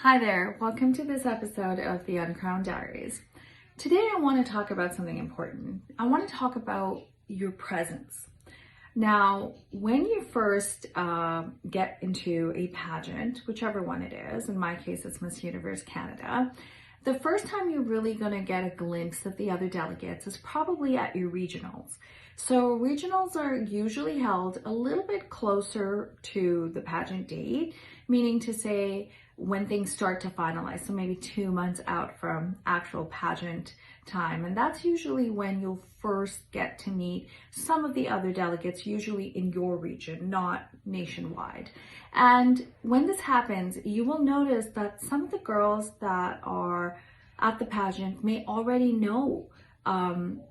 Hi there, welcome to this episode of the Uncrowned Diaries. Today I want to talk about something important. I want to talk about your presence. Now, when you first get into a pageant, whichever one it is, in my case it's Miss Universe Canada, the first time you're really going to get a glimpse of the other delegates is probably at your regionals. So regionals are usually held a little bit closer to the pageant date, meaning to say when things start to finalize, so maybe 2 months out from actual pageant time. And that's usually when you'll first get to meet some of the other delegates, usually in your region, not nationwide. And when this happens, you will notice that some of the girls that are at the pageant may already know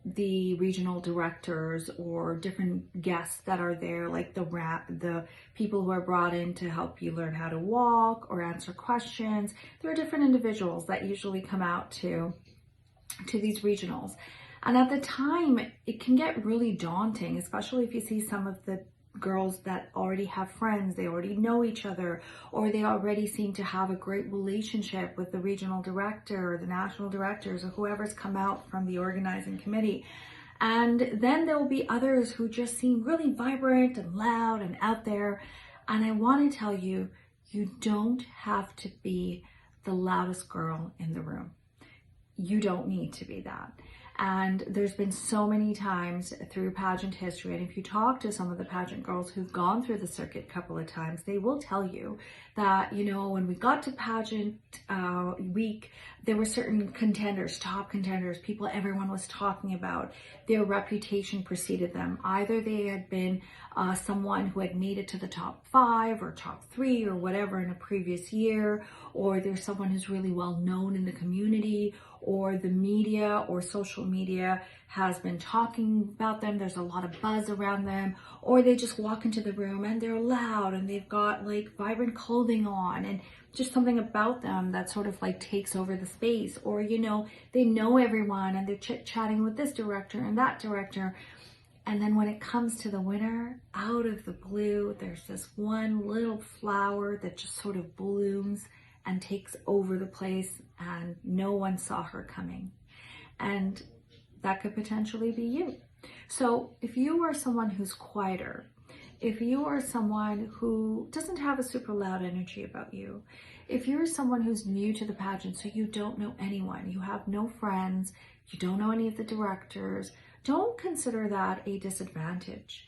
the regional directors or different guests that are there, like the people who are brought in to help you learn how to walk or answer questions. There are different individuals that usually come out to these regionals. And at the time, it can get really daunting, especially if you see some of the girls that already have friends, they already know each other, or they already seem to have a great relationship with the regional director or the national directors or whoever's come out from the organizing committee. And then there will be others who just seem really vibrant and loud and out there. And I want to tell you, you don't have to be the loudest girl in the room. You don't need to be that. And there's been so many times through pageant history, and if you talk to some of the pageant girls who've gone through the circuit a couple of times, they will tell you that, you know, when we got to pageant week, there were certain contenders, top contenders, people everyone was talking about. Their reputation preceded them. Either they had been someone who had made it to the top 5 or top 3 or whatever in a previous year, or there's someone who's really well known in the community, or the media or social media has been talking about them. There's a lot of buzz around them, or they just walk into the room and they're loud and they've got like vibrant clothing on and just something about them that sort of like takes over the space. Or, you know, they know everyone and they're chit-chatting with this director and that director. And then when it comes to the winner, out of the blue, there's this one little flower that just sort of blooms and takes over the place, and no one saw her coming. And that could potentially be you. So if you are someone who's quieter, if you are someone who doesn't have a super loud energy about you, if you're someone who's new to the pageant, so you don't know anyone, you have no friends, you don't know any of the directors, don't consider that a disadvantage.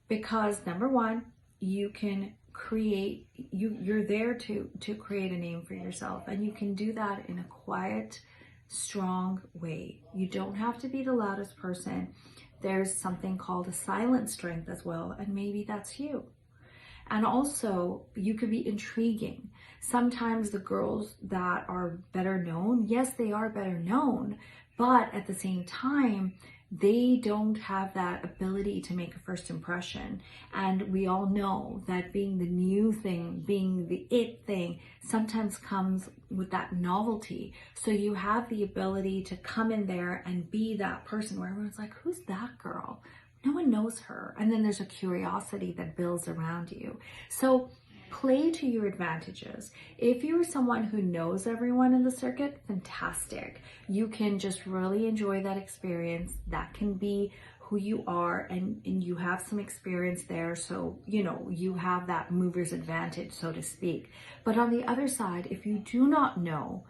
Because number one, you can create, you're there to create a name for yourself, and you can do that in a quiet, strong way. You don't have to be the loudest person. There's something called a silent strength as well, and maybe that's you. And also, you could be intriguing. Sometimes the girls that are better known, yes, they are better known, but at the same time, they don't have that ability to make a first impression. And we all know that being the new thing, being the it thing, sometimes comes with that novelty. So you have the ability to come in there and be that person where everyone's like, who's that girl? No one knows her. And then there's a curiosity that builds around you. So play to your advantages. If you're someone who knows everyone in the circuit, fantastic. You can just really enjoy that experience. That can be who you are, and you have some experience there. So, you know, you have that mover's advantage, so to speak. But on the other side, if you do not know,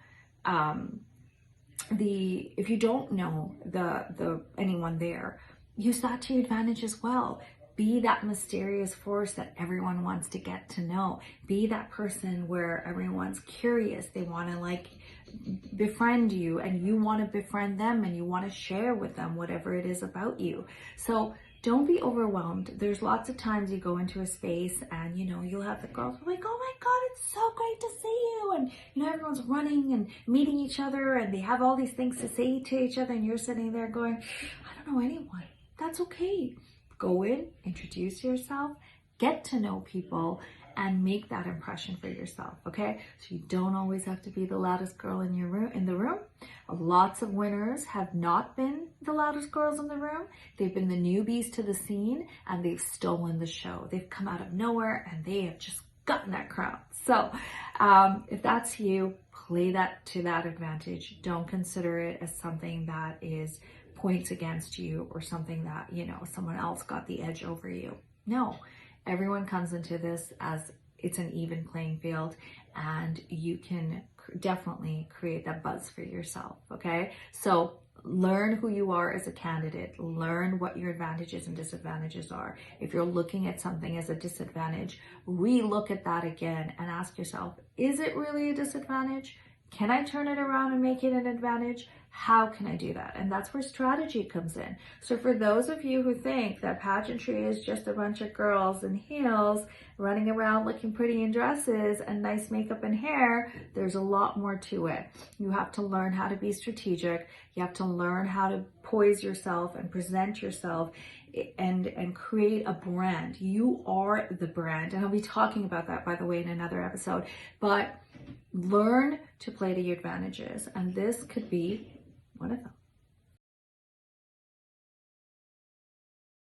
if you don't know anyone there, use that to your advantage as well. Be that mysterious force that everyone wants to get to know. Be that person where everyone's curious. They want to like befriend you, and you want to befriend them, and you want to share with them whatever it is about you. So don't be overwhelmed. There's lots of times you go into a space and, you know, you'll have the girls like, oh my God, it's so great to see you. And, you know, everyone's running and meeting each other, and they have all these things to say to each other. And you're sitting there going, I don't know anyone. That's okay. Go in, introduce yourself, get to know people, and make that impression for yourself, okay? So you don't always have to be the loudest girl in the room. Lots of winners have not been the loudest girls in the room. They've been the newbies to the scene, and they've stolen the show. They've come out of nowhere, and they have just gotten that crown. So if that's you, play that to that advantage. Don't consider it as something that is points against you or something that, you know, someone else got the edge over you. No, everyone comes into this as it's an even playing field, and you can definitely create that buzz for yourself. Okay, so learn who you are as a candidate, learn what your advantages and disadvantages are. If you're looking at something as a disadvantage, re-look at that again and ask yourself, is it really a disadvantage? Can I turn it around and make it an advantage? How can I do that? And that's where strategy comes in. So for those of you who think that pageantry is just a bunch of girls in heels running around looking pretty in dresses and nice makeup and hair, there's a lot more to it. You have to learn how to be strategic. You have to learn how to poise yourself and present yourself and create a brand. You are the brand. And I'll be talking about that, by the way, in another episode. But learn to play to your advantages. And this could be one of them.